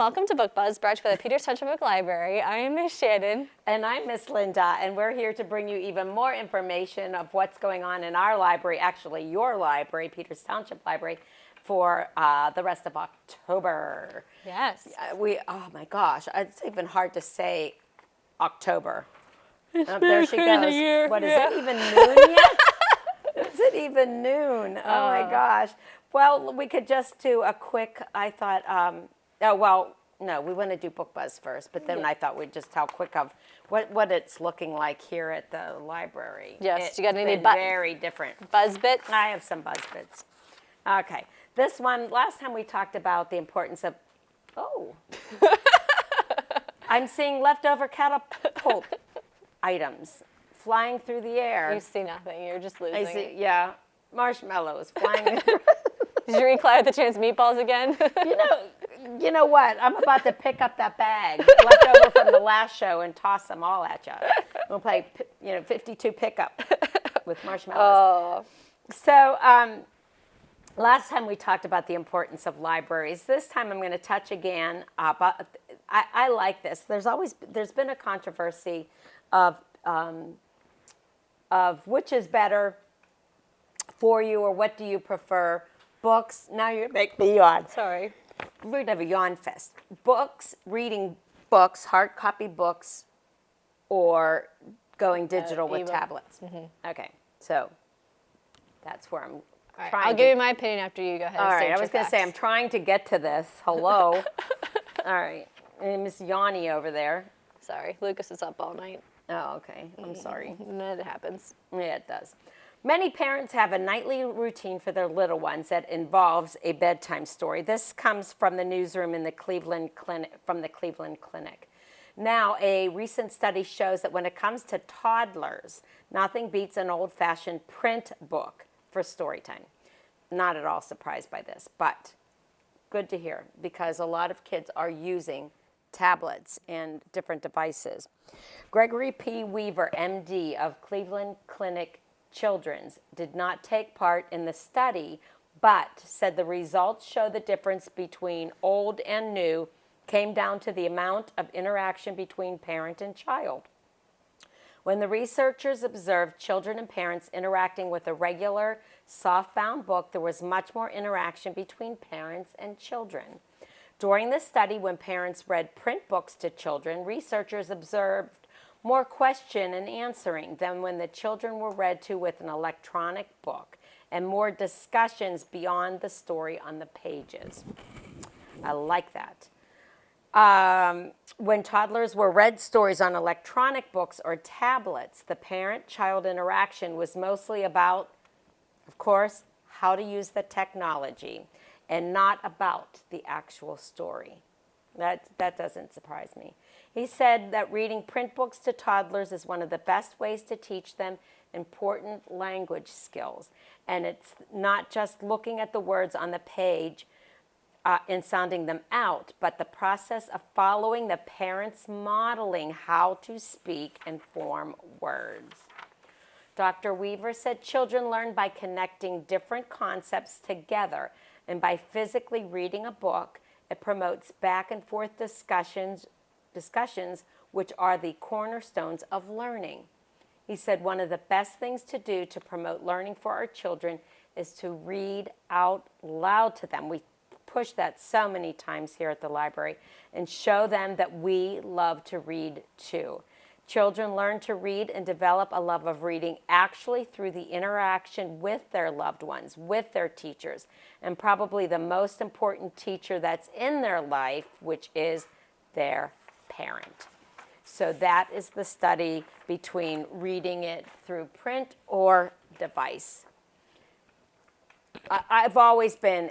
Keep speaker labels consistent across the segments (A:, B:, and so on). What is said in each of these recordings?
A: welcome to Book Buzz, brought to you by the Peters Township Public Library. I am Ms. Shannon.
B: And I'm Miss Linda, and we're here to bring you even more information of what's going on in our library, actually your library, Peters Township Library, for the rest of October.
A: Yes.
B: Oh my gosh, it's even hard to say October.
A: It's
B: there she goes.
A: The year.
B: What, is it even noon yet? Is it even noon? Oh my gosh. Well, we could just do a quick, I thought, no, we want to do Book Buzz first, but then I thought we'd just tell quick of what it's looking like here at the library.
A: Yes, you got any
B: very different.
A: Buzz bits?
B: I have some buzz bits. Okay, this one, last time we talked about the importance of, I'm seeing leftover catapult items flying through the air.
A: You see nothing, you're just losing.
B: I see, yeah, marshmallows flying.
A: Did you reclare the chance meatballs again?
B: You know what? I'm about to pick up that bag left over from the last show and toss them all at you. We'll play, 52 pickup with marshmallows.
A: Oh.
B: So last time we talked about the importance of libraries. This time I'm going to touch again about. I like this. There's been a controversy of which is better for you, or what do you prefer? Books. Now you make me yawn.
A: Sorry.
B: We're going to have a yawn fest. Books, reading books, hard copy books, or going digital with tablets. Mm-hmm. Okay, so that's where I'm trying.
A: I'll give you my opinion after you go ahead.
B: All
A: and
B: right,
A: state
B: I was going to say I'm trying to get to this. Hello. All right, and Miss Yanni over there.
A: Sorry, Lucas is up all night.
B: Oh, okay. I'm sorry.
A: It happens.
B: Yeah, it does. Many parents have a nightly routine for their little ones that involves a bedtime story. This comes from the newsroom in the Cleveland Clinic. Now, a recent study shows that when it comes to toddlers, nothing beats an old-fashioned print book for story time. Not at all surprised by this, but good to hear, because a lot of kids are using tablets and different devices. Gregory P. Weaver, MD of Cleveland Clinic Children's, did not take part in the study, but said the results show the difference between old and new came down to the amount of interaction between parent and child. When the researchers observed children and parents interacting with a regular softbound book, there was much more interaction between parents and children. During this study, when parents read print books to children, researchers observed more question and answering than when the children were read to with an electronic book, and more discussions beyond the story on the pages. I like that. When toddlers were read stories on electronic books or tablets, the parent-child interaction was mostly about, of course, how to use the technology, and not about the actual story. That doesn't surprise me. He said that reading print books to toddlers is one of the best ways to teach them important language skills. And it's not just looking at the words on the page and sounding them out, but the process of following the parents modeling how to speak and form words. Dr. Weaver said children learn by connecting different concepts together, and by physically reading a book, it promotes back and forth discussions which are the cornerstones of learning. He said one of the best things to do to promote learning for our children is to read out loud to them. We push that so many times here at the library, and show them that we love to read too. Children learn to read and develop a love of reading actually through the interaction with their loved ones, with their teachers, and probably the most important teacher that's in their life, which is their parent. So that is the study between reading it through print or device. I've always been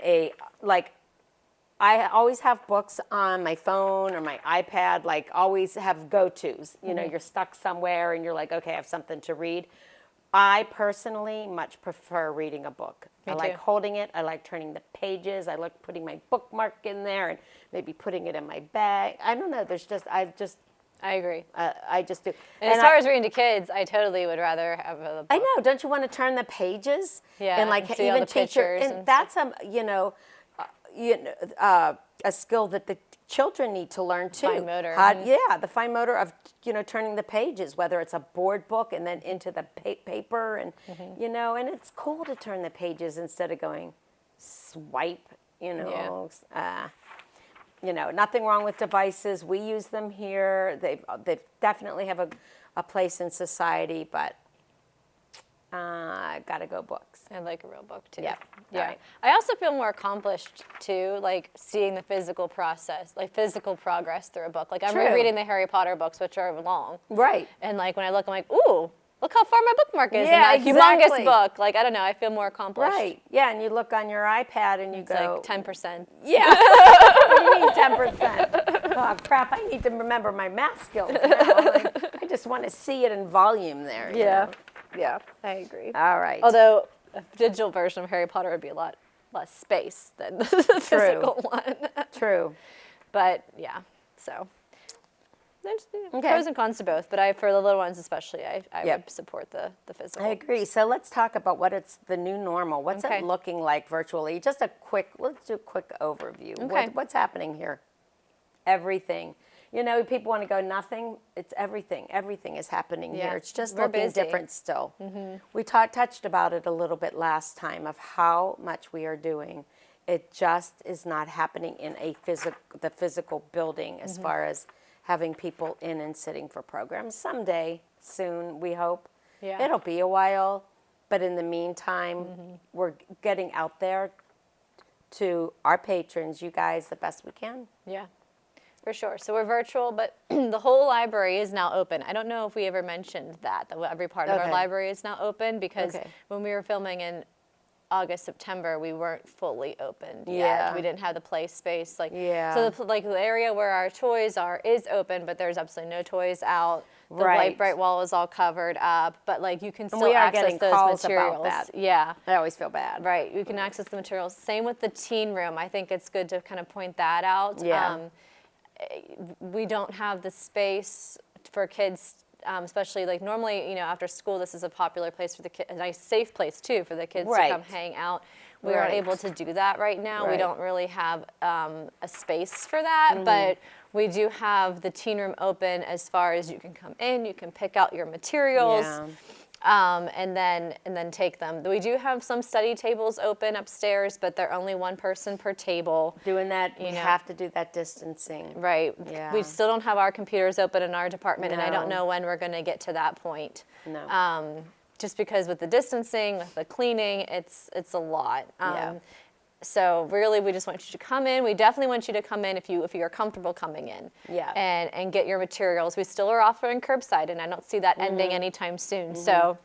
B: I always have books on my phone or my iPad, always have go-tos. You're stuck somewhere and you're like, okay, I have something to read. I personally much prefer reading a book. I like holding it. I like turning the pages. I like putting my bookmark in there and maybe putting it in my bag. I don't know.
A: I agree.
B: I just do.
A: And as far as reading to kids, I totally would rather have a book.
B: I know. Don't you want to turn the pages?
A: Yeah.
B: And
A: see even all the pictures.
B: And that's a skill that the children need to learn too.
A: Fine motor.
B: Yeah, the fine motor of, turning the pages, whether it's a board book and then into the paper and, and it's cool to turn the pages instead of going swipe, nothing wrong with devices. We use them here. They definitely have a place in society, but gotta go books.
A: I like a real book too.
B: Yeah.
A: Yeah.
B: Right.
A: I also feel more accomplished too, like seeing the physical process, like physical progress through a book. Like I'm
B: True.
A: rereading the Harry Potter books, which are long.
B: Right.
A: And like when I look, I'm like, ooh, look how far my bookmark is
B: Yeah,
A: in that
B: exactly.
A: humongous book. Like, I don't know, I feel more accomplished.
B: Right. Yeah, and you look on your iPad and you
A: It's
B: go,
A: like 10%.
B: yeah. What do you mean 10%? Oh, crap, I need to remember my math skills now. I just want to see it in volume there. you know?
A: Yeah, I agree.
B: All right.
A: Although a digital version of Harry Potter would be a lot less space than the physical one.
B: True.
A: But yeah, so there's
B: Okay.
A: pros and cons to both. But for the little ones especially, I
B: Yep.
A: would support the physical.
B: I agree. So let's talk about what it's the new normal. What's
A: Okay.
B: it looking like virtually? Let's do a quick overview.
A: Okay.
B: What's happening here? Everything. People want to go nothing. It's everything. Everything is happening
A: Yeah.
B: here. It's just
A: We're
B: looking
A: busy.
B: different still. We touched about it a little bit last time of how much we are doing. It just is not happening in the physical building as far as having people in and sitting for programs. Someday, soon, we hope.
A: Yeah.
B: It'll be a while, but in the meantime, we're getting out there to our patrons, you guys, the best we can.
A: Yeah, for sure. So we're virtual, but the whole library is now open. I don't know if we ever mentioned that every part of our
B: Okay.
A: library is now open because
B: Okay.
A: when we were filming in August, September, we weren't fully opened yet.
B: Yeah.
A: We didn't have the play space.
B: Yeah.
A: So the area where our toys are is open, but there's absolutely no toys out. The
B: Right.
A: bright wall is all covered up, but like you can still
B: we are
A: access
B: getting
A: those
B: calls about
A: materials.
B: that.
A: Yeah.
B: I always feel bad.
A: Right, you can access the materials. Same with the teen room. I think it's good to kind of point that out.
B: Yeah.
A: We don't have the space for kids, especially like normally, after school, this is a popular place for the kids, a nice safe place too for the kids
B: Right.
A: to come hang out. We aren't
B: Right.
A: able to do that right now. We
B: Right.
A: don't really have a space for that, but we do have the teen room open as far as you can come in, you can pick out your materials.
B: Yeah.
A: And then take them. We do have some study tables open upstairs, but they're only one person per table.
B: Doing that, we
A: know.
B: have to do that distancing.
A: Right.
B: Yeah.
A: We still don't have our computers open in our department, and I don't
B: No.
A: know when we're going to get to that point.
B: No.
A: Just because with the distancing, with the cleaning, it's a lot.
B: Yeah.
A: So really, we just want you to come in. We definitely want you to come in if you're comfortable coming in.
B: Yeah.
A: And get your materials. We still are offering curbside, and I don't see that ending anytime soon. So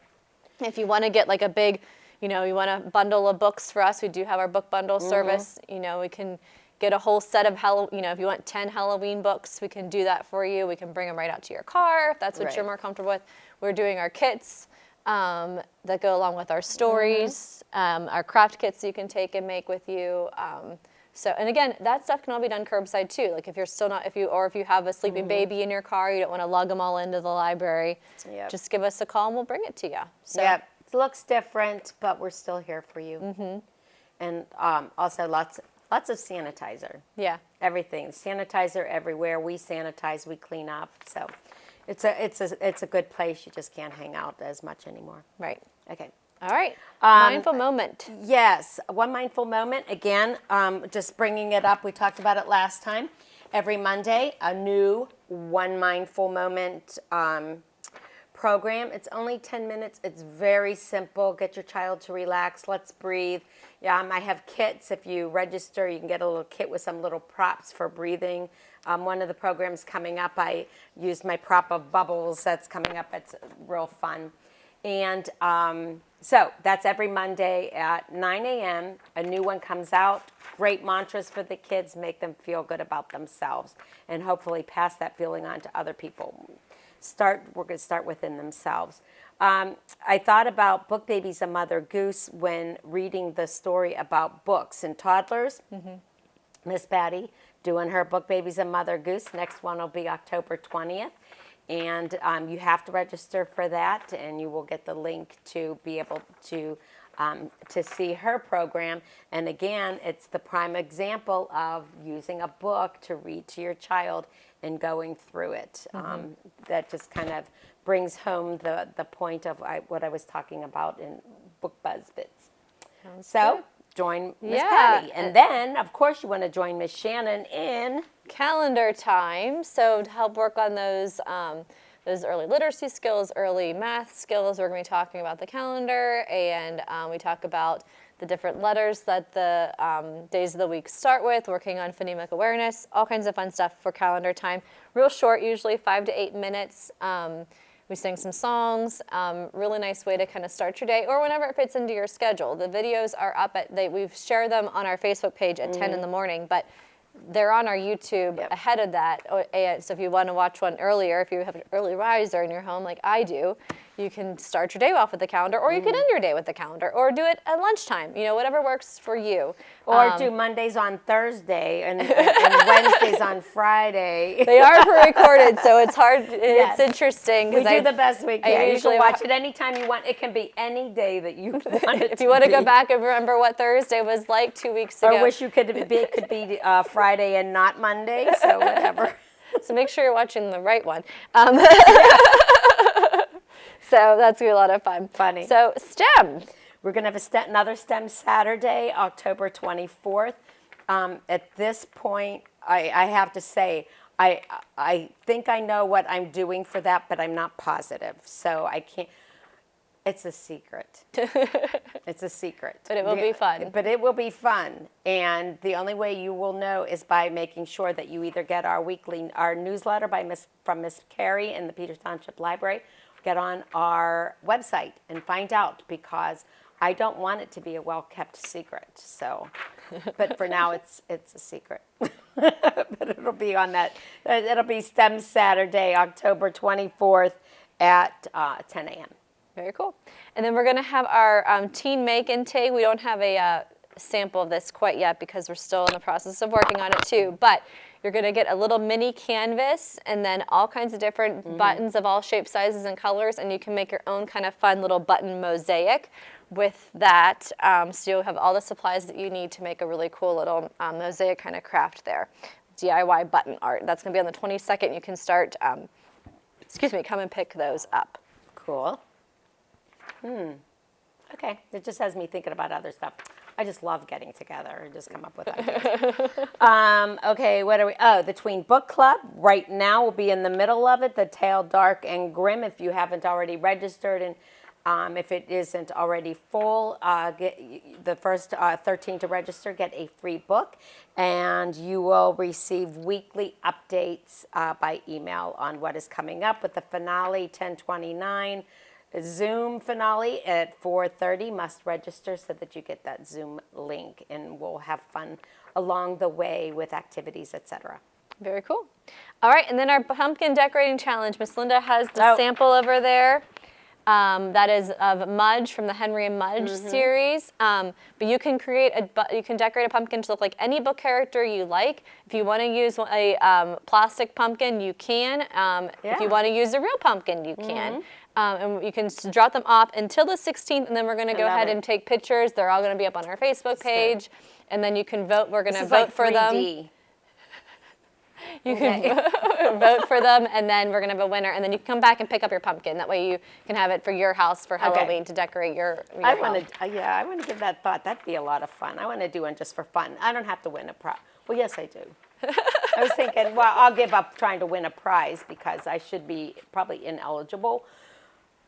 A: if you want to get like a big, you want a bundle of books for us, we do have our book bundle service. We can get a whole set of if you want 10 Halloween books, we can do that for you. We can bring them right out to your car if that's what you're
B: Right.
A: more comfortable with. We're doing our kits that go along with our stories, our craft kits you can take and make with you. And again, that stuff can all be done curbside too. Like if you're still not, if you have a sleeping baby in your car, you don't want to lug them all into the library.
B: Yep.
A: Just give us a call and we'll bring it to you. So
B: Yeah, it looks different, but we're still here for you. And also lots of sanitizer.
A: yeah,
B: Everything, sanitizer everywhere. We sanitize, we clean up. So it's a good place. You just can't hang out as much anymore.
A: right.
B: Okay.
A: All right. Mindful moment.
B: Yes, one mindful moment. Again, just bringing it up. We talked about it last time. Every Monday, a new one mindful moment program. It's only 10 minutes. It's very simple. Get your child to relax. Let's breathe. Yeah, I have kits. If you register, you can get a little kit with some little props for breathing. One of the programs coming up, I used my prop of bubbles. That's coming up. It's real fun. And so that's every Monday at 9 a.m. A new one comes out. Great mantras for the kids, make them feel good about themselves, and hopefully pass that feeling on to other people. We're going to start within themselves. I thought about Book Baby's a Mother Goose when reading the story about books and toddlers. Miss Patty doing her Book Baby's a Mother Goose. Next one will be October 20th. And you have to register for that, and you will get the link to be able to to see her program. And again, it's the prime example of using a book to read to your child and going through it. That just kind of brings home the point of what I was talking about in Book Buzz Bits. So join Miss Patty. And then, of course, you want to join Miss Shannon in
A: calendar time. So to help work on those early literacy skills, early math skills, we're going to be talking about the calendar, and we talk about the different letters that the days of the week start with, working on phonemic awareness, all kinds of fun stuff for calendar time. Real short, usually 5 to 8 minutes. We sing some songs, really nice way to kind of start your day, or whenever it fits into your schedule. The videos are up we've shared them on our Facebook page at 10 in the morning, but they're on our YouTube ahead of that. And so if you want to watch one earlier, if you have an early riser in your home like I do, you can start your day off with the calendar, or you can end your day with the calendar, or do it at lunchtime, whatever works for you.
B: Or do Mondays on Thursday and Wednesdays on Friday.
A: They are pre-recorded, so it's hard. It's interesting.
B: We do the best we can. You can watch it anytime you want. It can be any day that you want it.
A: If you want to go back and remember what Thursday was like 2 weeks ago.
B: Or wish it could be Friday and not Monday, so whatever.
A: So make sure you're watching the right one. So that's going to be a lot of fun.
B: Funny.
A: So STEM.
B: We're going to have another STEM Saturday, October 24th. At this point, I have to say, I think I know what I'm doing for that, but I'm not positive. So I can't. It's a secret. It's a secret.
A: But it will be fun.
B: But it will be fun. And the only way you will know is by making sure that you either get our newsletter from Miss Carrie in the Peters Township Library, get on our website and find out, because I don't want it to be a well-kept secret. So, but for now, it's a secret. But it'll be on that. It'll be STEM Saturday, October 24th at 10 a.m.
A: Very cool. And then we're going to have our teen make intake. We don't have a sample of this quite yet because we're still in the process of working on it too. But you're going to get a little mini canvas and then all kinds of different buttons of all shapes, sizes, and colors. And you can make your own kind of fun little button mosaic with that. So you'll have all the supplies that you need to make a really cool little mosaic kind of craft there. DIY button art. That's going to be on the 22nd. You can start, come and pick those up.
B: Cool. Okay, it just has me thinking about other stuff. I just love getting together and just come up with ideas. Okay, what are we? Oh, the Tween Book Club. Right now we'll be in the middle of it. The Tale Dark and Grim. If you haven't already registered, and if it isn't already full, get the first 13 to register get a free book, and you will receive weekly updates by email on what is coming up with the finale 10/29. Zoom finale at 4:30. Must register so that you get that Zoom link, and we'll have fun along the way with activities, etc.
A: Very cool. All right, and then our pumpkin decorating challenge. Miss Linda has the sample over there. That is of Mudge from the Henry and Mudge series. But you can decorate a pumpkin to look like any book character you like. If you want to use a plastic pumpkin, you can. If you want to use a real pumpkin, you can. And you can drop them off until the 16th, and then we're going to go ahead and take pictures. They're all going to be up on our Facebook page, and then you can vote. We're going to vote for them. You can vote for them, and then we're going to have a winner, and then you can come back and pick up your pumpkin. That way you can have it for your house for Halloween to decorate your
B: I want to give that thought. That'd be a lot of fun. I want to do one just for fun. I don't have to win a prize. Well, yes, I do. I was thinking, well, I'll give up trying to win a prize because I should be probably ineligible.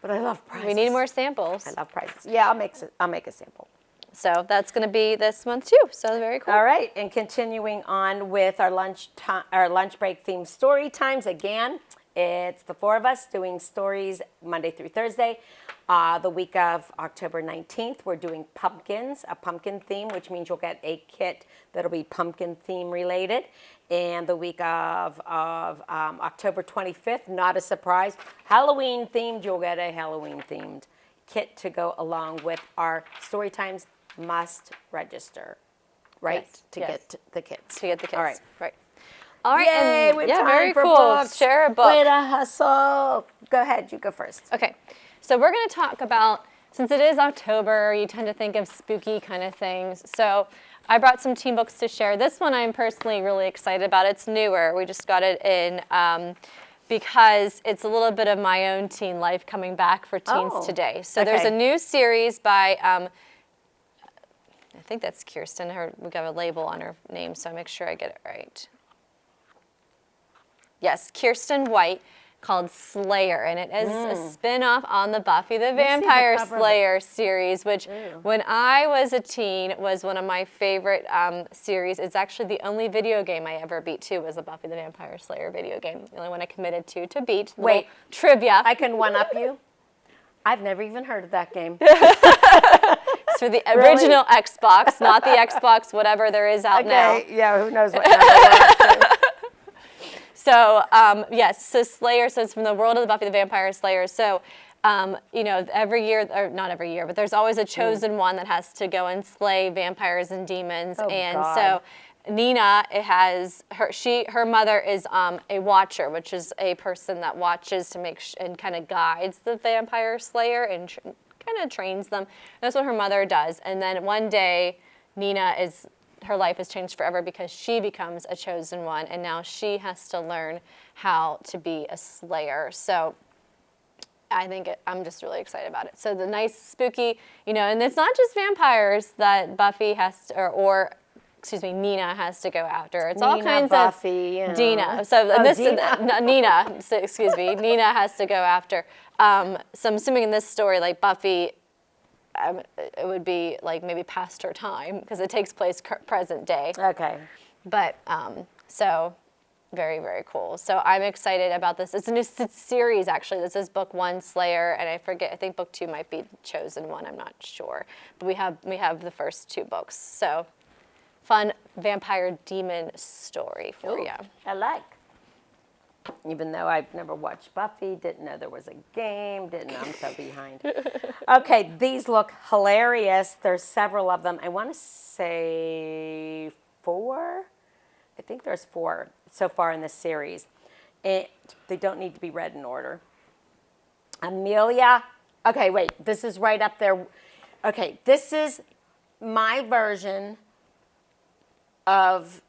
B: But I love prizes.
A: We need more samples.
B: I love prizes. Yeah, I'll make a sample.
A: So that's going to be this month too. So very cool.
B: All right, and continuing on with our lunch break themed story times. Again, it's the four of us doing stories Monday through Thursday. The week of October 19th, we're doing pumpkins, a pumpkin theme, which means you'll get a kit that'll be pumpkin theme related. And the week of October 25th, not a surprise, Halloween themed, you'll get a Halloween themed kit to go along with our story times. Must register, right?
A: Yes.
B: To get the kits.
A: To get the kits.
B: All right.
A: Right. All right.
B: Yay,
A: and
B: time
A: very
B: for
A: cool.
B: books.
A: Share a book.
B: Way to hustle. Go ahead, you go first.
A: Okay. So we're going to talk about since it is October, you tend to think of spooky kind of things. So I brought some teen books to share. This one I'm personally really excited about. It's newer. We just got it in because it's a little bit of my own teen life coming back for teens today. So there's a new series by, I think that's KIERSTEN. We got a label on her name, so I make sure I get it right. Yes, KIERSTEN White, called Slayer, and it is a spin-off on the Buffy the Vampire Slayer series, which when I was a teen was one of my favorite series. It's actually the only video game I ever beat too, was the Buffy the Vampire Slayer video game. The only one I committed to beat.
B: Wait.
A: Trivia.
B: I can one-up you. I've never even heard of that game.
A: It's for the original Xbox, not the Xbox whatever there is out now.
B: Yeah, who knows what number we're up to.
A: So, yes, so Slayer, so it's from the world of the Buffy the Vampire Slayer. So, you know, every year, or not every year, but there's always a chosen one that has to go and slay vampires and demons. So Nina, her mother is a watcher, which is a person that watches to make and kind of guides the vampire slayer and kind of trains them. That's what her mother does. And then one day, her life has changed forever because she becomes a chosen one, and now she has to learn how to be a slayer. So I'm just really excited about it. So the nice, spooky, you know, and it's not just vampires that Buffy has to, Nina has to go after. It's all kinds
B: Buffy,
A: of Dina. So Nina. So, excuse me. Nina has to go after. So I'm assuming in this story, like Buffy, it would be like maybe past her time because it takes place present day.
B: Okay.
A: But so very, very cool. So I'm excited about this. It's a new series actually. This is book 1, Slayer, and I think book 2 might be Chosen One. I'm not sure. But we have the first 2 books. So fun vampire demon story for you.
B: I like. Even though I've never watched Buffy, didn't know there was a game, I'm so behind. Okay, these look hilarious. There's several of them. I want to say 4. I think there's 4 so far in this series. They don't need to be read in order. Amelia. Okay, wait. This is right up there. Okay, this is my version of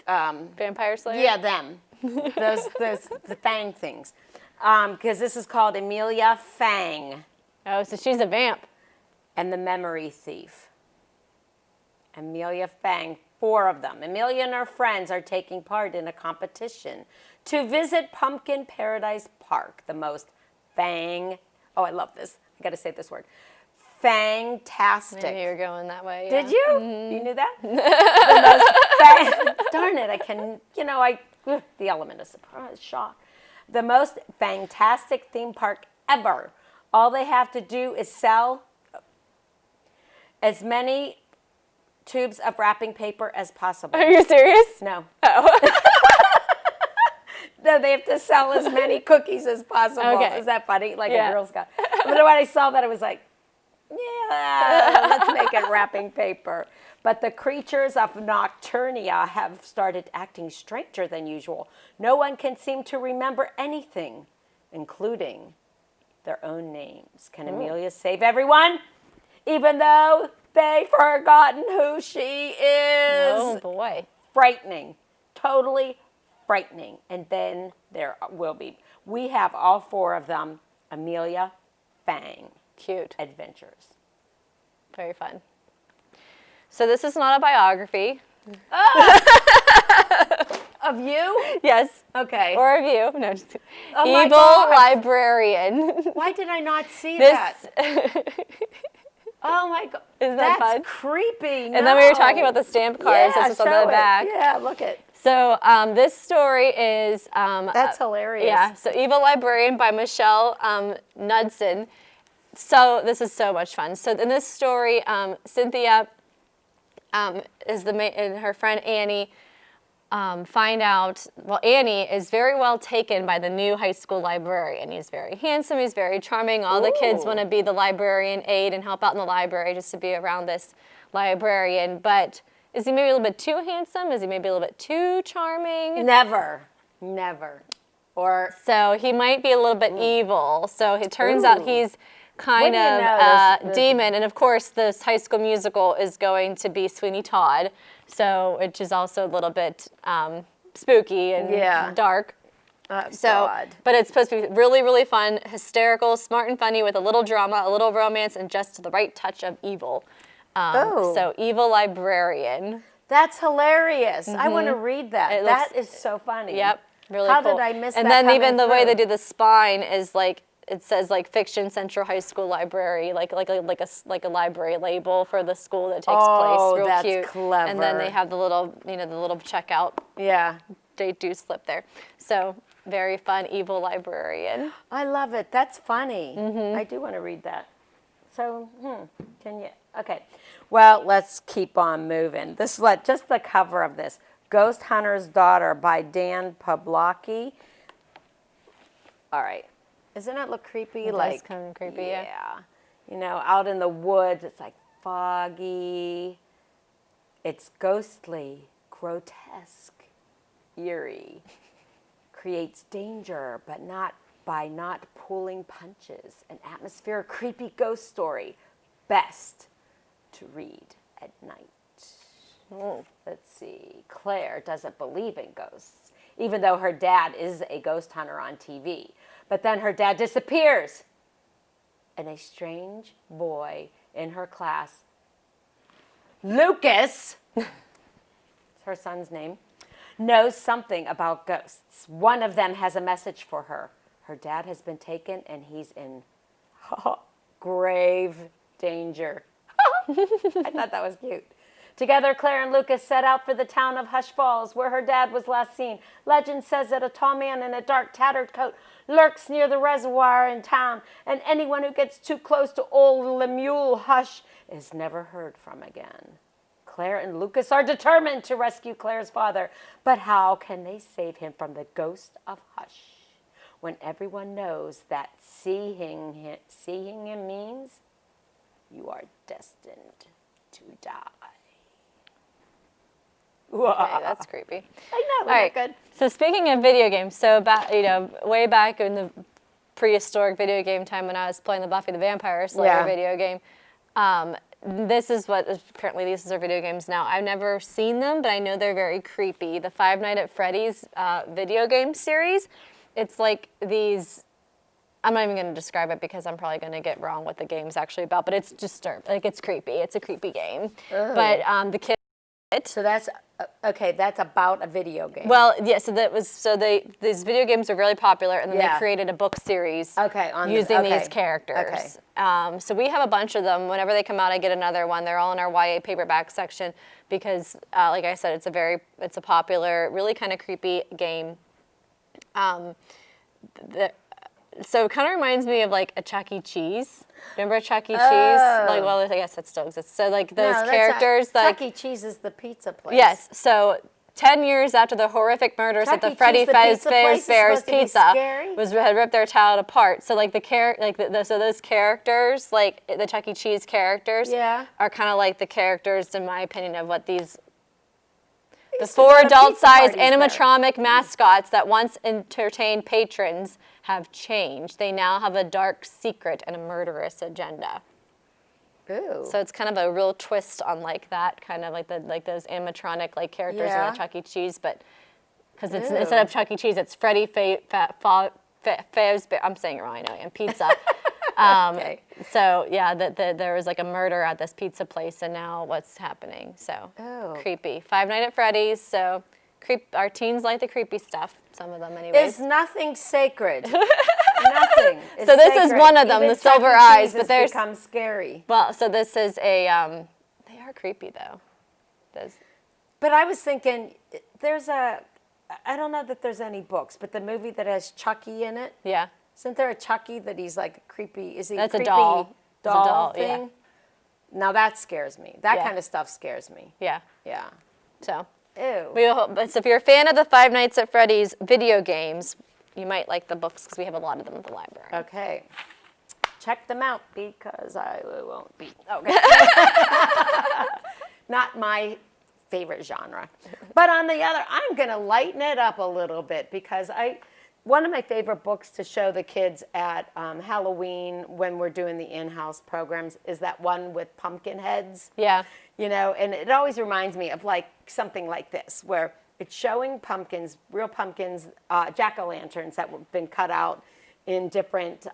A: Vampire Slayer?
B: Yeah, them. the Fang things. Because this is called Amelia Fang.
A: Oh, so she's a vamp.
B: And the Memory Thief. Amelia Fang, 4 of them. Amelia and her friends are taking part in a competition to visit Pumpkin Paradise Park, the most I love this. I got to say this word. Fantastic.
A: Maybe you're going that way. Yeah.
B: Did you? Mm-hmm. You knew that? Darn it, the element of surprise, shock. The most fantastic theme park ever. All they have to do is sell as many tubes of wrapping paper as possible.
A: Are you serious?
B: No.
A: Oh.
B: No, they have to sell as many cookies as possible.
A: Okay.
B: Is that funny? Like a Girl Scout. But when I saw that, I was like, yeah, let's make it wrapping paper. But the creatures of Nocturnia have started acting stranger than usual. No one can seem to remember anything, including their own names. Can Amelia save everyone, even though they've forgotten who she is?
A: Oh, boy.
B: Frightening. Totally frightening. And then there will be. We have all 4 of them. Amelia Fang.
A: Cute.
B: Adventures.
A: Very fun. So this is not a biography.
B: Of you?
A: Yes.
B: Okay.
A: Or of you. No, just
B: my
A: Evil
B: gosh.
A: Librarian.
B: Why did I not see that? Oh my God.
A: Isn't that fun?
B: That's creepy.
A: And then we were talking about the stamp cards.
B: Yeah,
A: This is on
B: show
A: the back.
B: it. Yeah, look it.
A: So this story is...
B: That's hilarious.
A: Yeah. So Evil Librarian by Michelle KNUDSEN. So this is so much fun. So in this story, Cynthia is and her friend Annie find out, Annie is very well taken by the new high school librarian. He's very handsome, he's very charming. All the kids want to be the librarian aide and help out in the library just to be around this librarian. But is he maybe a little bit too handsome? Is he maybe a little bit too charming?
B: Never. Or
A: so he might be a little bit evil. So it turns out he's kind
B: What do you
A: of
B: know, this-
A: demon. And of course, this High School Musical is going to be Sweeney Todd, so which is also a little bit spooky and dark.
B: God.
A: But it's supposed to be really, really fun, hysterical, smart and funny with a little drama, a little romance, and just the right touch of evil. So Evil Librarian.
B: That's hilarious. I want to read that. That is so funny.
A: Yep, really
B: How
A: cool.
B: did I miss that
A: And then
B: coming
A: even the way
B: through?
A: they do the spine is like, it says like Fiction Central High School Library, like a library label for the school that takes place. Real
B: that's
A: cute.
B: clever.
A: And then they have the little, the little checkout.
B: Yeah.
A: They do slip there. So very fun, Evil Librarian.
B: I love it. That's funny. I do want to read that. So, can you? Okay. Well, let's keep on moving. This is just the cover of this. Ghost Hunter's Daughter by Dan POBLOCKI. All right. Doesn't it look creepy?
A: It
B: like
A: does kind of creepy, yeah.
B: Out in the woods, it's like foggy. It's ghostly, grotesque, eerie. Creates danger, but not by not pulling punches. An atmospheric, creepy ghost story. Best to read at night. Let's see. Claire doesn't believe in ghosts, even though her dad is a ghost hunter on TV. But then her dad disappears. And a strange boy in her class, Lucas, it's her son's name, knows something about ghosts. One of them has a message for her. Her dad has been taken and he's in grave danger. I thought that was cute. Together, Claire and Lucas set out for the town of Hush Falls, where her dad was last seen. Legend says that a tall man in a dark, tattered coat lurks near the reservoir in town, and anyone who gets too close to old Lemuel Hush is never heard from again. Claire and Lucas are determined to rescue Claire's father, but how can they save him from the ghost of Hush when everyone knows that seeing him means you are destined to die?
A: Okay, that's creepy.
B: I know,
A: All right.
B: good.
A: So speaking of video games, so back, way back in the prehistoric video game time when I was playing the Buffy the Vampire Slayer video game, this is what apparently these are video games now. I've never seen them, but I know they're very creepy. The Five Nights at Freddy's video game series. It's like these. I'm not even going to describe it because I'm probably going to get wrong what the game's actually about. But it's disturbing. Like it's creepy. It's a creepy game. Oh. But the kid.
B: So that's okay. That's about a video game.
A: Well, yeah. So these video games are really popular, and then they created a book series. Using these characters. Okay. So we have a bunch of them. Whenever they come out, I get another one. They're all in our YA paperback section because, like I said, it's a popular, really kind of creepy game. So it kind of reminds me of like a Chuck E. Cheese. Remember Chuck E. Cheese? Like, well, I guess that still exists. So like those characters,
B: Chuck E. Cheese is the pizza place.
A: Yes. So 10 years after the horrific murders at the Freddy Fazbear's Pizza had ripped their child apart. So like so those characters, like the Chuck E. Cheese characters, are kind of like the characters, in my opinion, of what the 4 adult-sized animatronic mascots that once entertained patrons have changed. They now have a dark secret and a murderous agenda.
B: Ooh.
A: So it's kind of a real twist on like that, kind of like those animatronic like characters in the Chuck E. Cheese, but because it's instead of Chuck E. Cheese, it's Freddy Fazbear. I'm saying it wrong, I know, and pizza. Okay. So yeah, there was like a murder at this pizza place, and now what's happening? So creepy. Five Nights at Freddy's. So our teens like the creepy stuff. Some of them, anyways.
B: Is nothing sacred? Nothing.
A: So this is one of them, the silver eyes, but there's
B: become scary.
A: Well, so this is a. They are creepy though.
B: But I was thinking, I don't know that there's any books, but the movie that has Chucky in it.
A: Yeah.
B: Isn't there a Chucky that he's like creepy? Is he
A: That's
B: a creepy
A: a doll.
B: doll thing?
A: Yeah.
B: Now that scares me. That kind of stuff scares me.
A: Yeah.
B: Yeah.
A: So.
B: Ew.
A: So if you're a fan of the Five Nights at Freddy's video games, you might like the books because we have a lot of them at the library.
B: Okay. Check them out because I won't be. Okay. Not my favorite genre. But on the other, I'm going to lighten it up a little bit because one of my favorite books to show the kids at Halloween when we're doing the in-house programs is that one with pumpkin heads.
A: Yeah.
B: You know, and it always reminds me of like something like this, where it's showing pumpkins, real pumpkins, jack-o'-lanterns that have been cut out in different,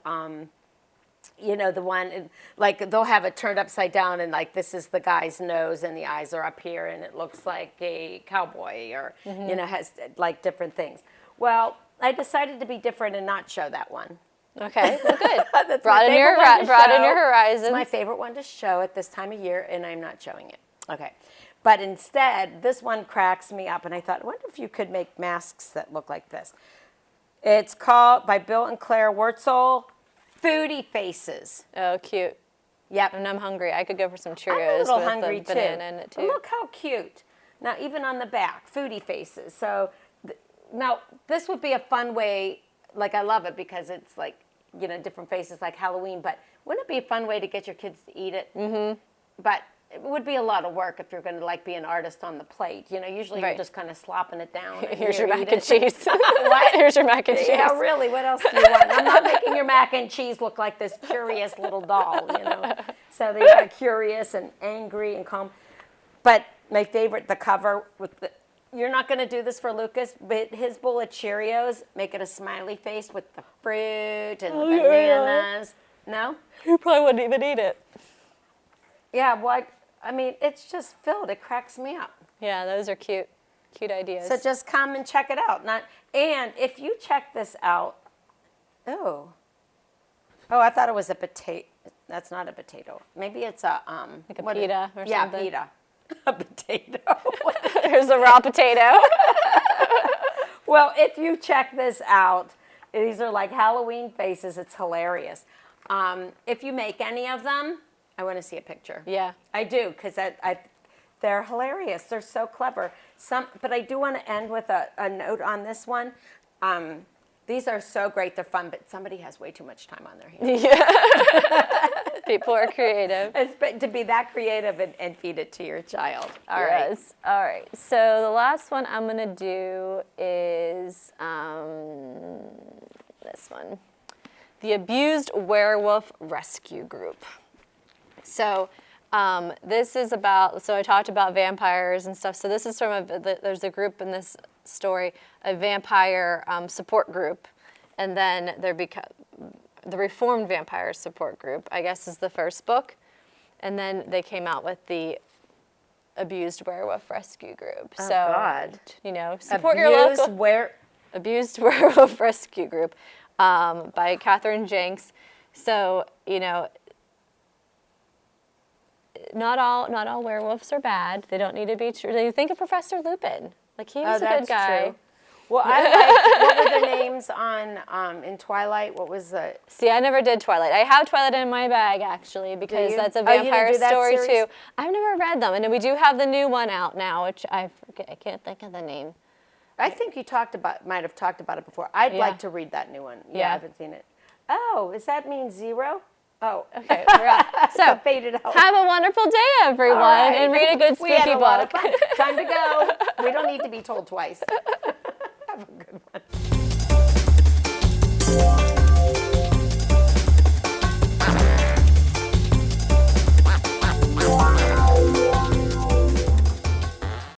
B: you know, the one, like they'll have it turned upside down and like this is the guy's nose and the eyes are up here and it looks like a cowboy or, you know, has like different things. Well, I decided to be different and not show that one.
A: Okay, well, good.
B: Broaden
A: your horizons.
B: It's my favorite one to show at this time of year, and I'm not showing it. Okay. But instead, this one cracks me up, and I thought, I wonder if you could make masks that look like this. It's called, by Bill and Claire WURTZEL, Foodie Faces.
A: Oh, cute.
B: Yep.
A: And I'm hungry. I could go for some
B: I'm a
A: Cheerios
B: little
A: with
B: hungry,
A: a banana in it, too.
B: Look how cute. Now, even on the back, Foodie Faces. So, now, this would be a fun way, like I love it because it's like, you know, different faces like Halloween, but wouldn't it be a fun way to get your kids to eat it? Mm-hmm. But it would be a lot of work if you're going to like be an artist on the plate. You know, usually you're just kind of slopping it down.
A: Here's your mac and cheese.
B: What?
A: Here's your mac and cheese.
B: Yeah, really, what else do you want? I'm not making your mac and cheese look like this curious little doll, you know. So they are curious and angry and calm. But my favorite, the cover with the, you're not going to do this for Lucas, but his bowl of Cheerios, make it a smiley face with the fruit and the bananas. No?
A: You probably wouldn't even eat it.
B: Yeah, what? I mean, it's just filled. It cracks me up.
A: Yeah, those are cute. Cute ideas.
B: So just come and check it out. And if you check this out, oh, I thought it was a potato. That's not a potato. Maybe it's a
A: like a pita or
B: yeah,
A: something.
B: pita. A potato.
A: There's a raw potato.
B: Well, if you check this out, these are like Halloween faces. It's hilarious. If you make any of them, I want to see a picture.
A: Yeah.
B: I do, because they're hilarious. They're so clever. But I do want to end with a note on this one. These are so great. They're fun, but somebody has way too much time on their hands.
A: Yeah. People are creative.
B: To be that creative and feed it to your child.
A: All right. All right. So the last one I'm going to do is this one. The Abused Werewolf Rescue Group. So this is about, so I talked about vampires and stuff. So this is from there's a group in this story, a vampire support group. And then the Reformed Vampire Support Group, I guess, is the first book. And then they came out with the Abused Werewolf Rescue Group.
B: Oh,
A: so,
B: God.
A: You know, support your local Abused Werewolf Rescue Group by JINKS. So, you know, not all werewolves are bad. They don't need to be true. You think of Professor Lupin. Like, he was a good guy.
B: True. Well, what were the names on in Twilight? What was the?
A: See, I never did Twilight. I have Twilight in my bag, actually, because that's a vampire story, too. I've never read them. And then we do have the new one out now, which I forget. I can't think of the name.
B: I think you might have talked about it before. I'd like to read that new one. Yeah, I haven't seen it. Oh, does that mean 0? Oh.
A: Okay, we're out. So,
B: faded out.
A: Have a wonderful day, everyone, and read a good spooky book.
B: Lot of fun. Time to go. We don't need to be told twice. Have a good one.